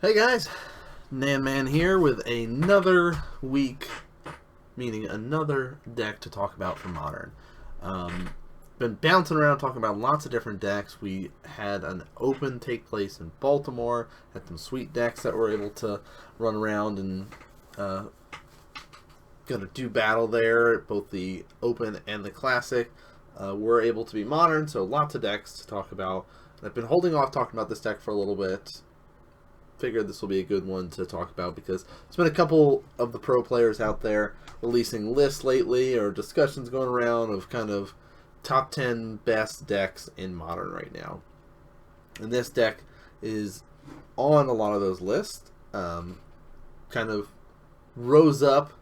Hey guys, NanMan here with another week, meaning another deck to talk about for Modern. Been bouncing around talking about lots of different decks. We had an open take place in Baltimore, had some sweet decks that were able to run around and gonna do battle there. Both the open and the classic were able to be Modern, so lots of decks to talk about. I've been holding off talking about this deck for a little bit. Figured this will be a good one to talk about because there's been a couple of the pro players out there releasing lists lately or discussions going around of kind of top 10 best decks in Modern right now. And this deck is on a lot of those lists. Kind of rose up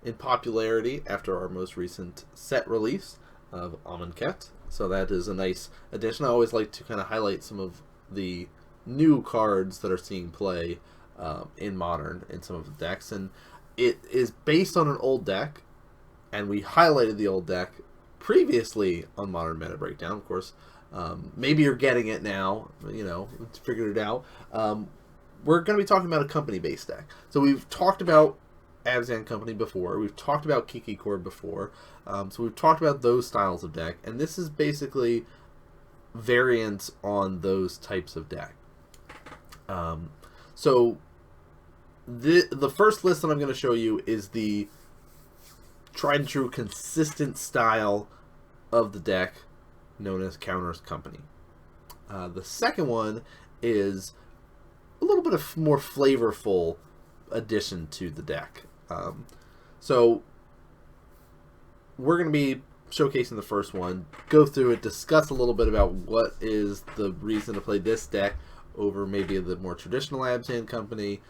in popularity after our most recent set release of Amonkhet. So that is a nice addition. I always like to kind of highlight some of the new cards that are seeing play in Modern in some of the decks, and it is based on an old deck, and we highlighted the old deck previously on Modern Meta Breakdown. Of course, maybe you're getting it now, figured it out. We're going to be talking about a company-based deck. So we've talked about Abzan Company before, we've talked about Kiki Cord before, so we've talked about those styles of deck, and this is basically variants on those types of deck. So the first list that I'm going to show you is the tried and true consistent style of the deck known as Counters Company. The second one is a little bit of more flavorful addition to the deck. So we're going to be showcasing the first one, go through it, discuss a little bit about what is the reason to play this deck over maybe the more traditional Abzan Company.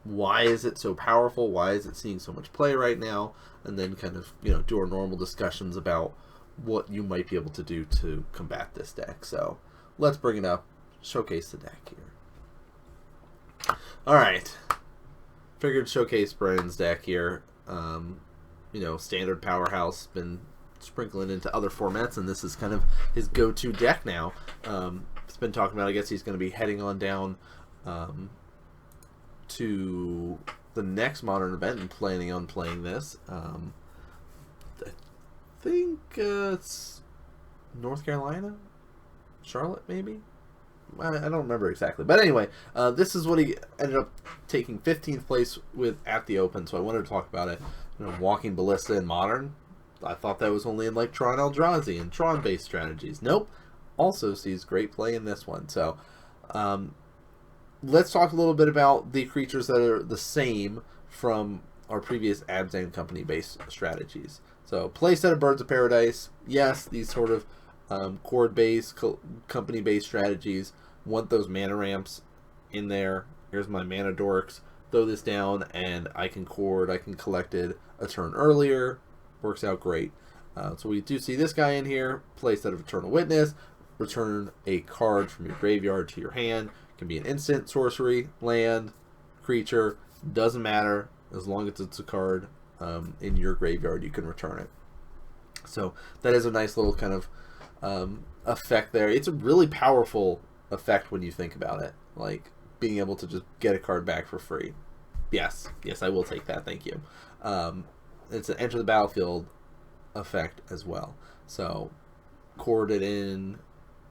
Why is it so powerful? Why is it seeing so much play right now? And then kind of, do our normal discussions about what you might be able to do to combat this deck. So let's bring it up, showcase the deck here. Alright. Figured showcase Brian's deck here. Standard powerhouse, been sprinkling into other formats, and this is kind of his go-to deck now. He's been talking about, I guess he's going to be heading on down to the next Modern event and planning on playing this. I think it's North Carolina? Charlotte, maybe? I don't remember exactly. But anyway, this is what he ended up taking 15th place with at the Open, so I wanted to talk about it. Walking Ballista in Modern. I thought that was only in like Tron Eldrazi and Tron-based strategies. Nope. Also sees great play in this one. So let's talk a little bit about the creatures that are the same from our previous Abzan Company-based strategies. So playset of Birds of Paradise. Yes, these sort of cord-based, company-based strategies want those mana ramps in there. Here's my mana dorks. Throw this down and I can cord, I can collect it a turn earlier. Works out great. So we do see this guy in here. Playset of Eternal Witness. Return a card from your graveyard to your hand. Can be an instant, sorcery, land, creature. Doesn't matter. As long as it's a card in your graveyard, you can return it. So that is a nice little kind of effect there. It's a really powerful effect when you think about it. Like being able to just get a card back for free. Yes, I will take that. Thank you. It's an enter the battlefield effect as well. So cord it in,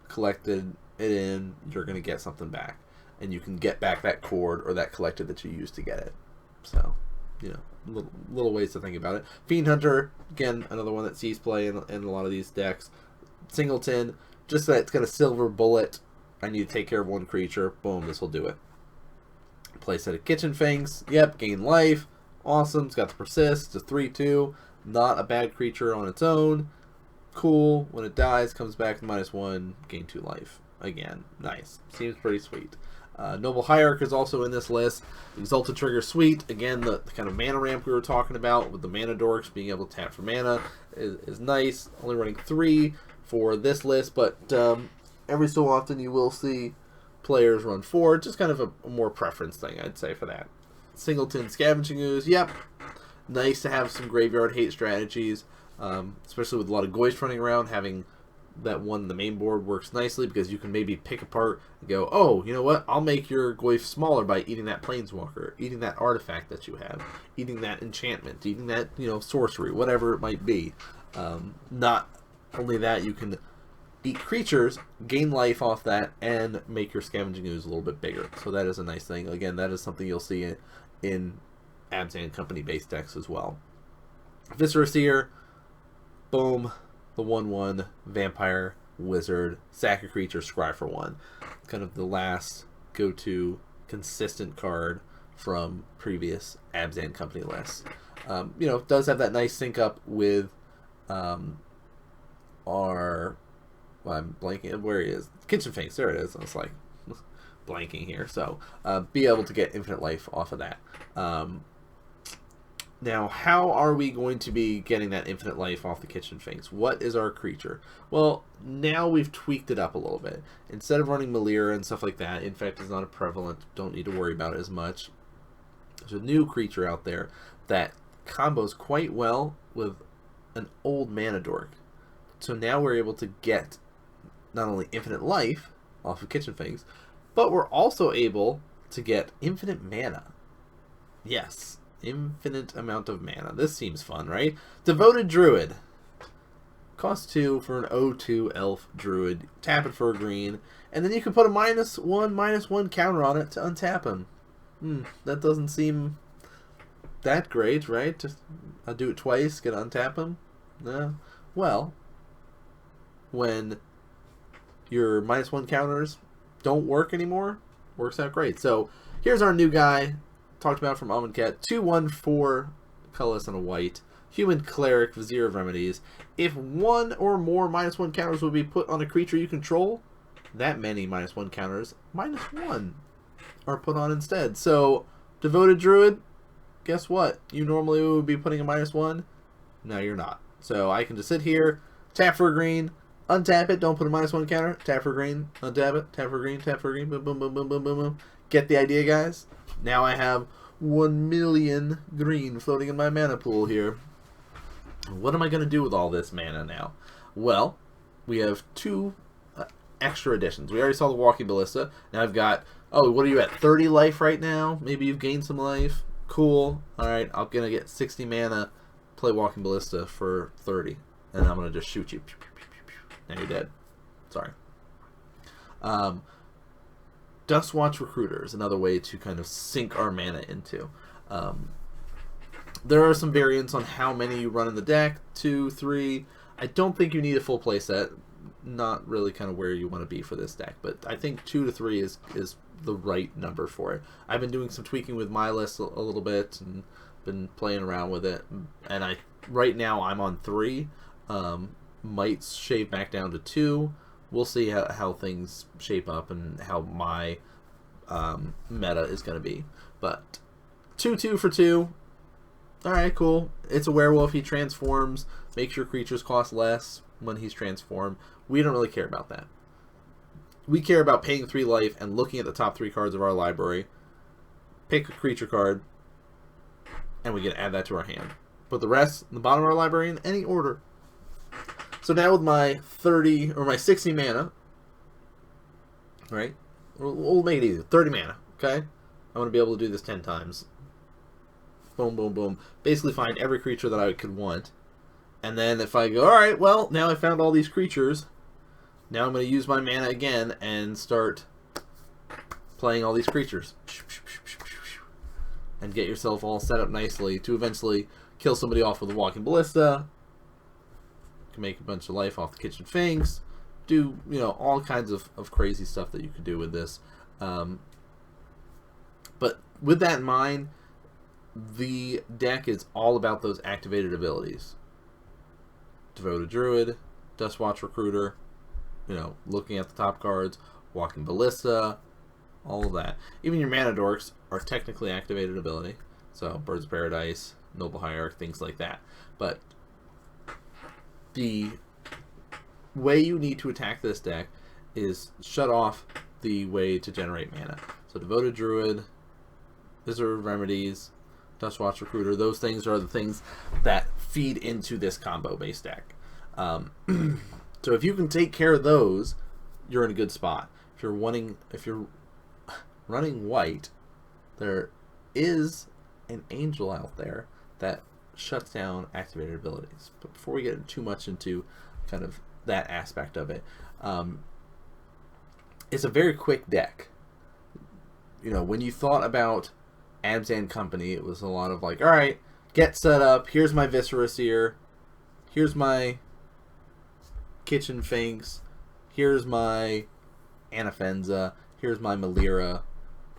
collected it in, you're going to get something back. And you can get back that cord or that collected that you used to get it. So, little ways to think about it. Fiend Hunter, again, another one that sees play in a lot of these decks. Singleton, just that it's got a silver bullet. I need to take care of one creature. Boom, this will do it. Playset of Kitchen Fangs. Yep, gain life. Awesome. It's got the persist. It's a 3/2. Not a bad creature on its own. Cool. When it dies, comes back to -1. Gain 2 life. Again, nice. Seems pretty sweet. Noble Hierarch is also in this list. Exalted Trigger, sweet. Again, the kind of mana ramp we were talking about with the mana dorks being able to tap for mana is nice. Only running 3 for this list, but every so often you will see players run 4. Just kind of a more preference thing, I'd say, for that. Singleton Scavenging Ooze, yep. Nice to have some graveyard hate strategies, especially with a lot of Goist running around, having that one in the main board works nicely because you can maybe pick apart and go, oh, you know what? I'll make your Goyf smaller by eating that Planeswalker, eating that artifact that you have, eating that enchantment, eating that, sorcery, whatever it might be. Not only that, you can eat creatures, gain life off that, and make your Scavenging Ooze a little bit bigger. So that is a nice thing. Again, that is something you'll see in Abzan Company base decks as well. Viscera Seer, boom, the 1/1 vampire wizard, sack a creature, scry for 1. Kind of the last go-to consistent card from previous Abzan Company lists. It does have that nice sync up with our. Well, I'm blanking. Where he is? Kitchen Finks. There it is. I was like blanking here. So be able to get infinite life off of that. Now, how are we going to be getting that infinite life off the Kitchen Finks? What is our creature? Well, now we've tweaked it up a little bit. Instead of running Malira and stuff like that, in fact, it's not a prevalent. Don't need to worry about it as much. There's a new creature out there that combos quite well with an old Mana Dork. So now we're able to get not only infinite life off of Kitchen Finks, but we're also able to get infinite mana. Yes, infinite amount of mana. This seems fun, right? Devoted Druid. Cost 2 for an 0/2 elf druid. Tap it for a green. And then you can put a -1/-1 counter on it to untap him. That doesn't seem that great, right? Just I'll do it twice, get to untap him? No. Well, when your -1 counters don't work anymore, works out great. So here's our new guy, talked about from Amonkhet. 2/1/4 colorless and a white. Human Cleric, Vizier of Remedies. If one or more -1 counters would be put on a creature you control, that many -1 counters, -1 are put on instead. So, Devoted Druid, guess what? You normally would be putting a -1. Now you're not. So I can just sit here, tap for a green, untap it, don't put a -1 counter, tap for green, untap it, tap for green, tap for green, boom, boom, boom, boom, boom, boom, boom. Get the idea, guys? Now I have 1 million green floating in my mana pool here. What am I going to do with all this mana now? Well, we have 2 extra additions. We already saw the Walking Ballista. Now I've got, what are you at, 30 life right now? Maybe you've gained some life. Cool. Alright, I'm going to get 60 mana, play Walking Ballista for 30. And I'm going to just shoot you. Now you're dead. Sorry. Dustwatch Recruiter is another way to kind of sink our mana into. There are some variants on how many you run in the deck. 2, 3. I don't think you need a full playset. Not really kind of where you want to be for this deck. But I think 2 to 3 is the right number for it. I've been doing some tweaking with my list a little bit and been playing around with it. And right now I'm on 3. Might shave back down to 2. We'll see how things shape up and how my meta is going to be. But 2/2 for 2. Alright, cool. It's a werewolf. He transforms. Makes your creatures cost less when he's transformed. We don't really care about that. We care about paying 3 life and looking at the top 3 cards of our library. Pick a creature card. And we can add that to our hand. Put the rest in the bottom of our library in any order. So now with my 30 or my 60 mana, right? We'll make it easy. 30 mana, okay? I'm going to be able to do this 10 times. Boom, boom, boom. Basically find every creature that I could want. And then if I go, alright, well, now I found all these creatures. Now I'm going to use my mana again and start playing all these creatures. And get yourself all set up nicely to eventually kill somebody off with a Walking Ballista. Can make a bunch of life off the Kitchen Finks, do all kinds of crazy stuff that you could do with this. But with that in mind, the deck is all about those activated abilities. Devoted Druid, Dustwatch Recruiter, looking at the top cards, Walking Ballista, all of that. Even your Mana Dorks are technically activated ability. So Birds of Paradise, Noble Hierarch, things like that. But the way you need to attack this deck is shut off the way to generate mana. So Devoted Druid, Vizier of Remedies, Dustwatch Recruiter, those things are the things that feed into this combo-based deck. So if you can take care of those, you're in a good spot. If you're running white, there is an angel out there that shuts down activated abilities. But before we get too much into kind of that aspect of it, it's a very quick deck. You know, when you thought about Abzan Company, it was a lot of like, all right, get set up. Here's my Viscera Seer. Here's my Kitchen Finks. Here's my Anafenza. Here's my Melira.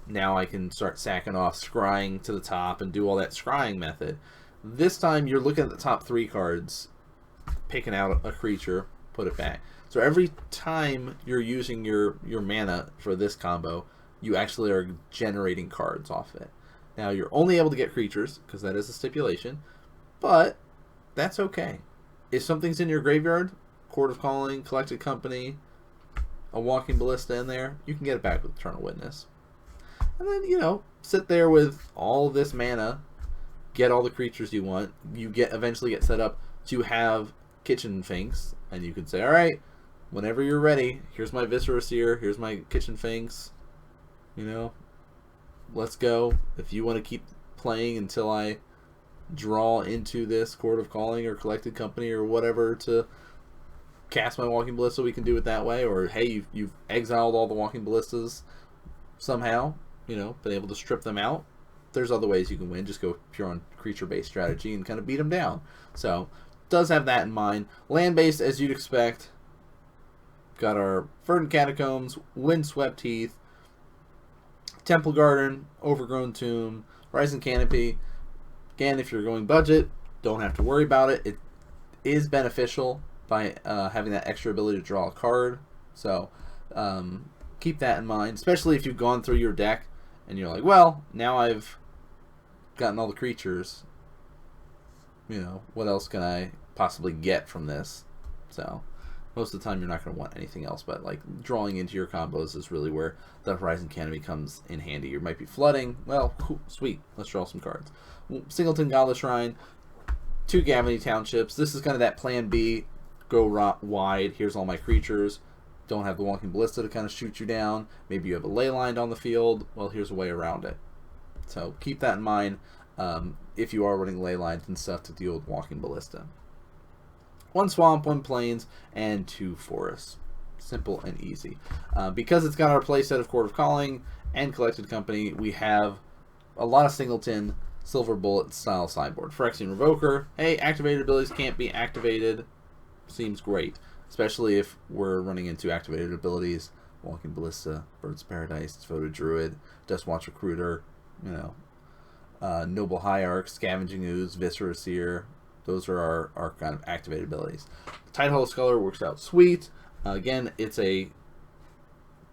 Now I can start sacking off scrying to the top and do all that scrying method. This time you're looking at the top 3 cards, picking out a creature, put it back. So every time you're using your mana for this combo, you actually are generating cards off it. Now you're only able to get creatures, because that is a stipulation, but that's okay. If something's in your graveyard, Court of Calling, Collected Company, a Walking Ballista in there, you can get it back with Eternal Witness. And then, you know, sit there with all of this mana, get all the creatures you want. You eventually get set up to have Kitchen Finks, and you can say, alright, whenever you're ready, here's my Viscera Seer, here's my Kitchen Finks, you know, let's go. If you want to keep playing until I draw into this Court of Calling or Collected Company or whatever to cast my Walking Ballista, we can do it that way. Or, hey, you've exiled all the Walking Ballistas somehow, you know, been able to strip them out. There's other ways you can win. Just go pure on creature-based strategy and kind of beat them down. So, does have that in mind. Land-based, as you'd expect. Got our Verdant Catacombs, Windswept Heath, Temple Garden, Overgrown Tomb, Rising Canopy. Again, if you're going budget, don't have to worry about it. It is beneficial by having that extra ability to draw a card. So, keep that in mind, especially if you've gone through your deck and you're like, well, now I've gotten all the creatures. You know, what else can I possibly get from this? So, most of the time you're not going to want anything else, but like drawing into your combos is really where the Horizon Canopy comes in handy. You might be flooding. Well, cool, sweet. Let's draw some cards. Singleton Godless Shrine, 2 Gavany Townships. This is kind of that plan B. Go wide. Here's all my creatures. Don't have the Walking Ballista to kind of shoot you down. Maybe you have a Leyline on the field. Well, here's a way around it. So keep that in mind if you are running Leylines and stuff to deal with Walking Ballista. 1 Swamp, 1 Plains, and 2 Forests. Simple and easy. Because it's got our playset of Court of Calling and Collected Company, we have a lot of Singleton Silver Bullet style sideboard. Phyrexian Revoker. Hey, activated abilities can't be activated. Seems great. Especially if we're running into activated abilities. Walking Ballista, Birds of Paradise, Devoted Druid, Dustwatch Recruiter, you know, Noble Hierarch, Scavenging Ooze, Viscera Seer. Those are our kind of activated abilities. Tidehollow Sculler works out sweet. Again, it's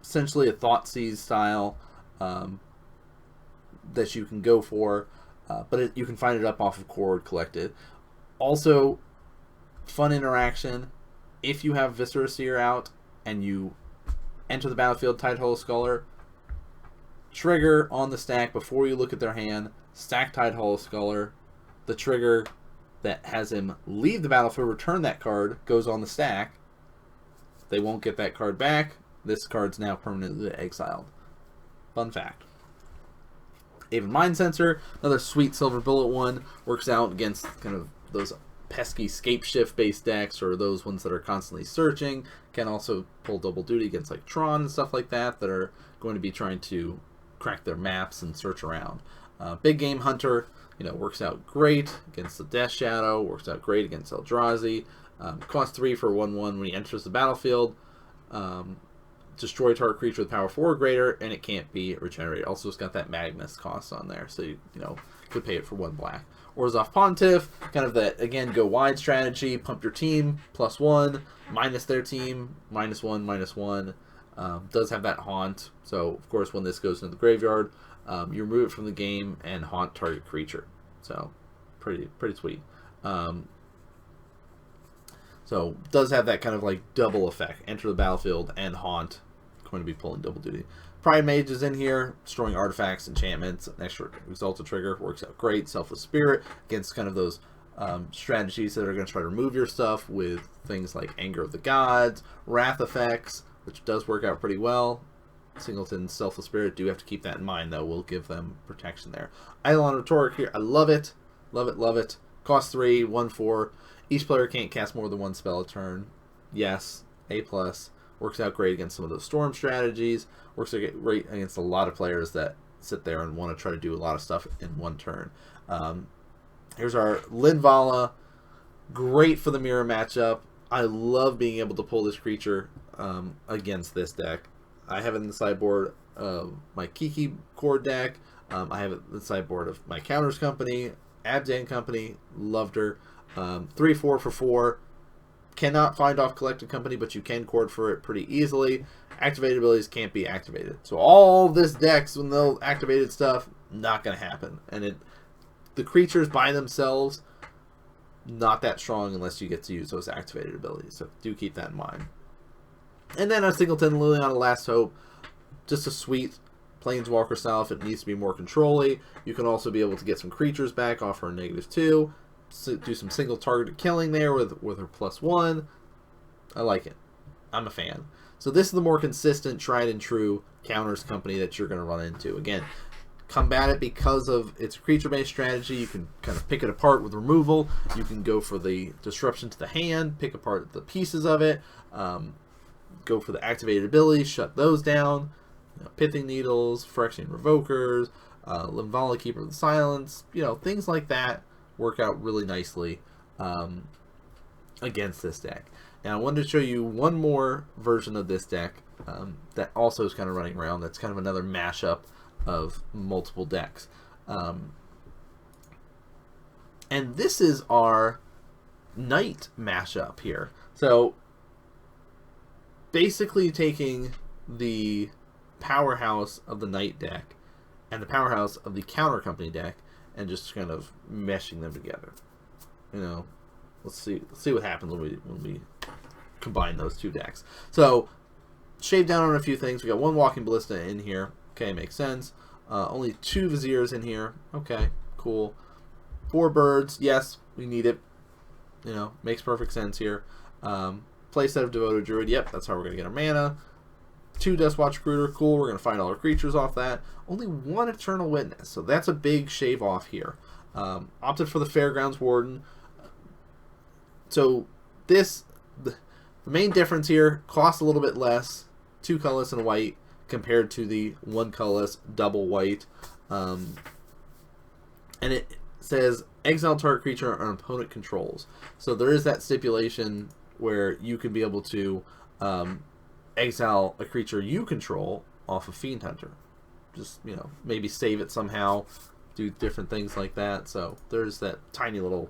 essentially a Thoughtseize style that you can go for, but you can find it up off of Cord Collected. Also, fun interaction. If you have Viscera Seer out and you enter the battlefield Tidehollow Sculler, trigger on the stack before you look at their hand, stack Tidehollow Sculler. The trigger that has him leave the battlefield, return that card, goes on the stack. They won't get that card back. This card's now permanently exiled. Fun fact. Aven Mind Sensor, another sweet Silver Bullet one, works out against kind of those pesky Scape Shift based decks or those ones that are constantly searching. Can also pull double duty against like Tron and stuff like that that are going to be trying to crack their maps and search around. Big Game Hunter, you know, works out great against the Death Shadow, works out great against Eldrazi. Cost 3 for 1/1 when he enters the battlefield. Destroy target creature with power 4 or greater, and it can't be regenerated. Also, it's got that Magnus cost on there, so you know, could pay it for 1 black. Orzhov Pontiff, kind of that, again, go wide strategy, pump your team, +1, minus their team, -1, -1. Does have that haunt, so of course when this goes into the graveyard, you remove it from the game and haunt target creature. So pretty sweet. So does have that kind of like double effect. Enter the battlefield and haunt. Going to be pulling double duty. Pride Mage is in here, destroying artifacts, enchantments. An extra Exalted trigger works out great. Selfless Spirit against kind of those strategies that are going to try to remove your stuff with things like Anger of the Gods, Wrath effects, which does work out pretty well. Singleton's Selfless Spirit, do have to keep that in mind, though. We'll give them protection there. Eidolon Rhetoric here, I love it. Love it, love it. Cost 3, 1/4. Each player can't cast more than one spell a turn. Yes, A+. Works out great against some of those storm strategies. Works out great against a lot of players that sit there and want to try to do a lot of stuff in one turn. Here's our Linvala. Great for the mirror matchup. I love being able to pull this creature against this deck. I have it in the sideboard of my Kiki core deck. I have it in the sideboard of my Counters Company, Abzan Company. Loved her. 3/4 for 4. Cannot find off Collected Company, but you can chord for it pretty easily. Activated abilities can't be activated. So all this decks, when they'll activated stuff, not going to happen. And the creatures by themselves, not that strong unless you get to use those activated abilities. So do keep that in mind. And then a Singleton Liliana Last Hope, just a sweet Planeswalker style if it needs to be more control-y. You can also be able to get some creatures back, offer a -2, do some single targeted killing there with her +1. I like it. I'm a fan. So this is the more consistent, tried and true Counters Company that you're going to run into. Again, combat it because of its creature-based strategy. You can kind of pick it apart with removal. You can go for the disruption to the hand, pick apart the pieces of it, go for the activated abilities, shut those down. Pithing Needles, Phyrexian Revokers, Linvala Keeper of the Silence, things like that work out really nicely against this deck. Now I wanted to show you one more version of this deck that also is kind of running around. That's kind of another mashup of multiple decks. And this is our Knight mashup here. So basically taking the powerhouse of the Knight deck and the powerhouse of the Counter Company deck and just kind of meshing them together. Let's see what happens when we combine those two decks. So shave down on a few things. We got one Walking Ballista in here. Okay, makes sense. Only 2 Viziers in here. Okay, cool. 4 birds. Yes, we need it. Makes perfect sense here. Playset of Devoted Druid. Yep, that's how we're going to get our mana. 2 Deathwatch Recruiter. Cool, we're going to find all our creatures off that. Only 1 Eternal Witness, so that's a big shave off here. Opted for the Fairgrounds Warden. So the main difference here, costs a little bit less. 2 colorless and white compared to the 1 colorless double white. And it says exile target creature an opponent controls. So there is that stipulation where you can be able to exile a creature you control off of Fiend Hunter. Just, maybe save it somehow, do different things like that. So there's that tiny little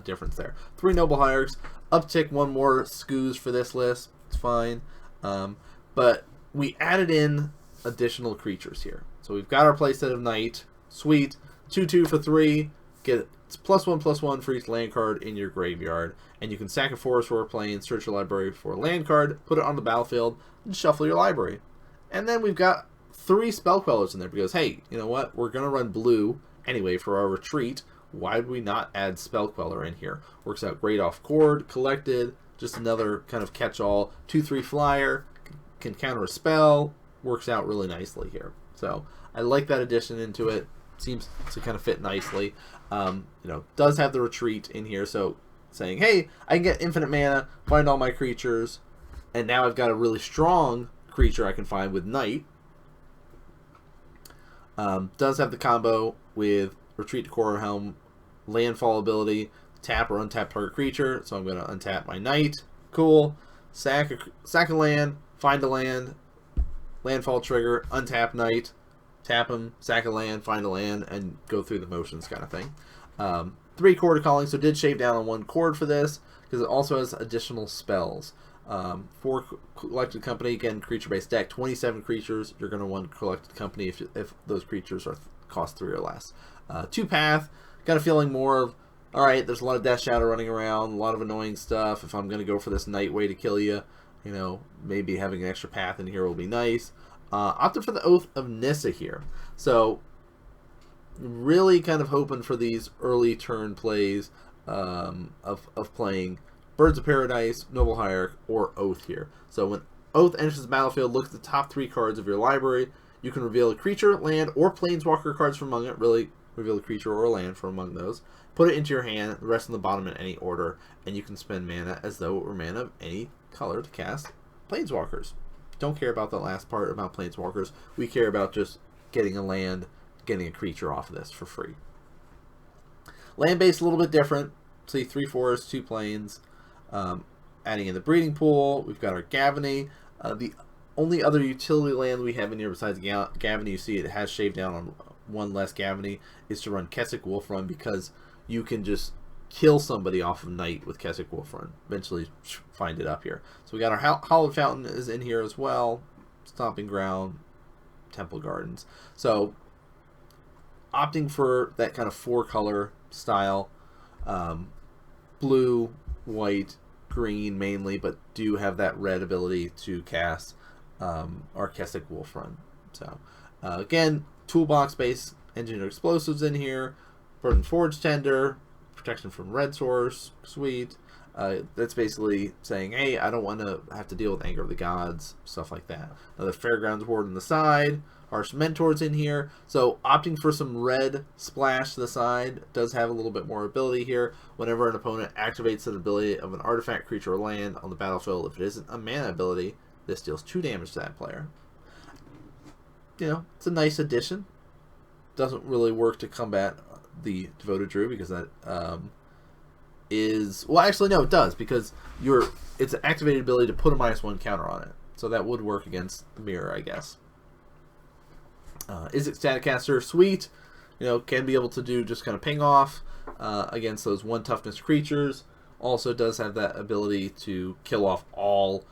difference there. 3 Noble Hierarchs, uptick 1 more Scoos for this list. It's fine. But we added in additional creatures here. So we've got our playset of Knight. Sweet. 2/2 for 3. It's +1/+1 for each land card in your graveyard. And you can sack a forest for a plane, search your library for a land card, put it on the battlefield, and shuffle your library. And then we've got 3 Spell Quellers in there because, hey, you know what? We're going to run blue anyway for our retreat. Why would we not add Spell Queller in here? Works out great off Chord, Collected, just another kind of catch-all. 2/3 flyer, can counter a spell, works out really nicely here. So I like that addition into it. Seems to kind of fit nicely. Does have the retreat in here, so saying, hey, I can get infinite mana, find all my creatures, and now I've got a really strong creature I can find with Knight. Does have the combo with Retreat to Core Helm, landfall ability, tap or untap target creature, so I'm going to untap my Knight. Cool. Sack a land, find a land, landfall trigger, untap Knight, tap him, sack a land, find a land, and go through the motions kind of thing. 3 Chord Calling, so did shave down on 1 chord for this, because it also has additional spells. 4 Collected Company, again, creature-based deck, 27 creatures. You're going to want Collected Company if those creatures are cost 3 or less. 2 Path, got a feeling more of, alright, there's a lot of Death Shadow running around, a lot of annoying stuff. If I'm going to go for this Knight way to kill you, maybe having an extra path in here will be nice. Opted for the Oath of Nissa here. So really kind of hoping for these early turn plays of playing Birds of Paradise, Noble Hierarch, or Oath here. So when Oath enters the battlefield, look at the top 3 cards of your library. You can reveal a creature, land, or planeswalker cards from among it. Really, reveal a creature or a land from among those. Put it into your hand, the rest on the bottom in any order, and you can spend mana as though it were mana of any color to cast planeswalkers. Don't care about that last part about planeswalkers. We care about just getting a land, getting a creature off of this for free. Land base a little bit different. See, 3 forests, 2 plains. Adding in the breeding pool, we've got our Gavany. The only other utility land we have in here besides Gavany, you see it has shaved down on 1 less Gavany, is to run Kessig Wolfrun, because you can just kill somebody off of Night with Kessig Wolfrun. Eventually find it up here. So we got our Hallowed Fountain is in here as well. Stomping Ground, Temple Gardens. So opting for that kind of 4-color style. Blue, white, green mainly, but do have that red ability to cast our Kessig Wolfrun. So again, toolbox based engineered explosives in here. Burden Forge Tender, protection from red source, sweet. That's basically saying, hey, I don't want to have to deal with Anger of the Gods, stuff like that. Another Fairgrounds Ward on the side, Harsh Mentors in here. So opting for some red splash to the side does have a little bit more ability here. Whenever an opponent activates an ability of an artifact, creature, or land on the battlefield, if it isn't a mana ability, this deals 2 damage to that player. You know, it's a nice addition. Doesn't really work to combat the Devoted Druid, because that is, well, actually no, it does, because it's an activated ability to put a -1 counter on it, so that would work against the mirror, I guess. Is it Staticaster? Sweet. You know, can be able to do just kind of ping off against those 1 toughness creatures. Also does have that ability to kill off all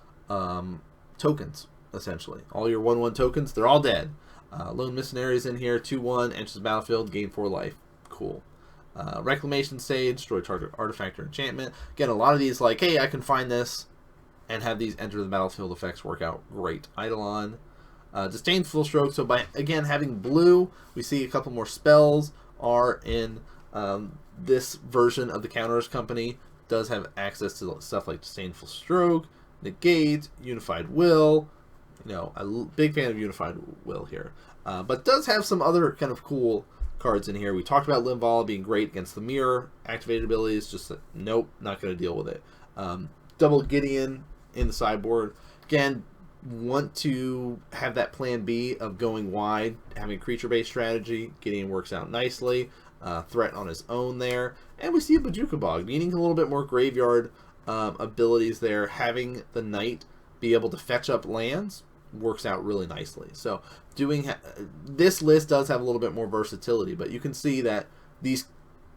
tokens, essentially. All your 1/1 tokens, they're all dead. Lone Missionaries in here, 2/1, enters the battlefield, gain 4 life. Cool. Reclamation Sage, destroy target artifact or enchantment. Again, a lot of these, like, hey, I can find this and have these enter the battlefield effects work out great. Eidolon. Disdainful Stroke. So by, again, having blue, we see a couple more spells are in this version of the Counters Company. Does have access to stuff like Disdainful Stroke, Negate, Unified Will. You know, I'm a big fan of Unified Will here. But does have some other kind of cool cards in here. We talked about Limvala being great against the mirror activated abilities. Just nope, not going to deal with it. Double Gideon in the sideboard. Again, want to have that plan B of going wide, having a creature-based strategy. Gideon works out nicely. Threat on his own there. And we see a Bojuka Bog, needing a little bit more graveyard abilities there. Having the Knight be able to fetch up lands works out really nicely. So this list does have a little bit more versatility, but you can see that these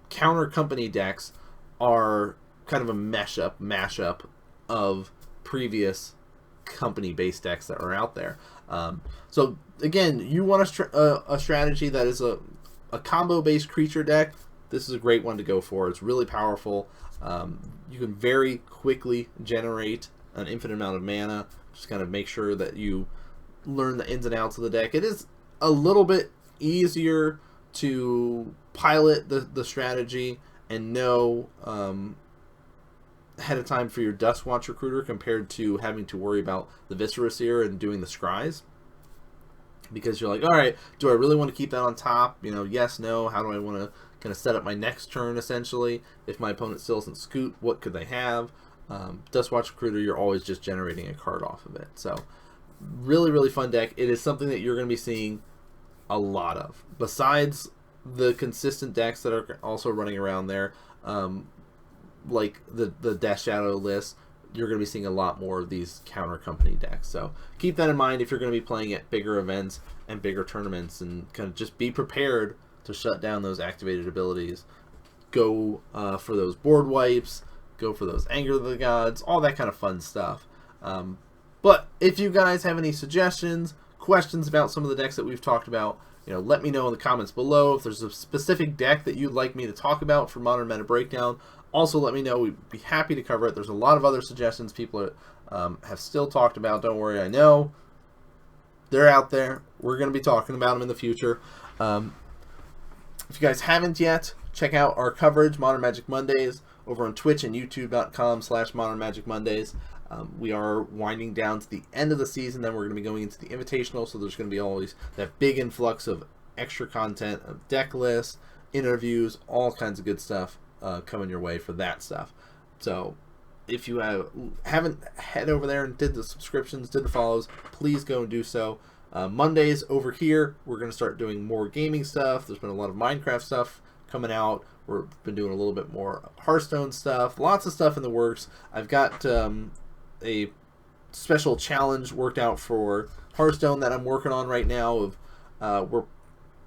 counter company decks are kind of a mashup of previous company-based decks that are out there. So again, you want a strategy that is a combo-based creature deck. This is a great one to go for. It's really powerful. You can very quickly generate an infinite amount of mana. Just kind of make sure that you learn the ins and outs of the deck. It is a little bit easier to pilot the strategy and know ahead of time for your Duskwatch Recruiter compared to having to worry about the Viscera Seer and doing the Scries. Because you're like, all right, do I really want to keep that on top? You know, yes, no. How do I want to kind of set up my next turn, essentially? If my opponent still doesn't scoot, what could they have? Duskwatch Recruiter, you're always just generating a card off of it. So, really, really fun deck. It is something that you're going to be seeing a lot of. Besides the consistent decks that are also running around there, like the Death Shadow list, you're going to be seeing a lot more of these counter company decks. So keep that in mind if you're going to be playing at bigger events and bigger tournaments, and kind of just be prepared to shut down those activated abilities. Go for those board wipes, go for those Anger of the Gods, all that kind of fun stuff. But if you guys have any suggestions, questions about some of the decks that we've talked about, you know, let me know in the comments below. If there's a specific deck that you'd like me to talk about for Modern Meta Breakdown, also let me know. We'd be happy to cover it. There's a lot of other suggestions people have still talked about. Don't worry, I know they're out there. We're going to be talking about them in the future. If you guys haven't yet, check out our coverage, Modern Magic Mondays, over on Twitch and YouTube.com/Modern Magic Mondays. We are winding down to the end of the season, then we're going to be going into the Invitational, so there's going to be always that big influx of extra content, of deck lists, interviews, all kinds of good stuff coming your way for that stuff. So if you haven't head over there and did the subscriptions, did the follows, please go and do so. Mondays over here, we're going to start doing more gaming stuff. There's been a lot of Minecraft stuff coming out. We've been doing a little bit more Hearthstone stuff. Lots of stuff in the works. I've got a special challenge worked out for Hearthstone that I'm working on right now. We're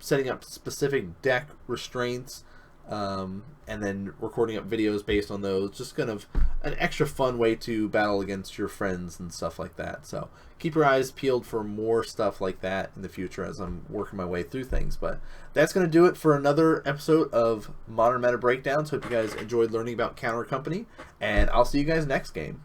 setting up specific deck restraints and then recording up videos based on those. Just kind of an extra fun way to battle against your friends and stuff like that. So keep your eyes peeled for more stuff like that in the future as I'm working my way through things. But that's going to do it for another episode of Modern Meta Breakdowns. Hope you guys enjoyed learning about Counter Company, and I'll see you guys next game.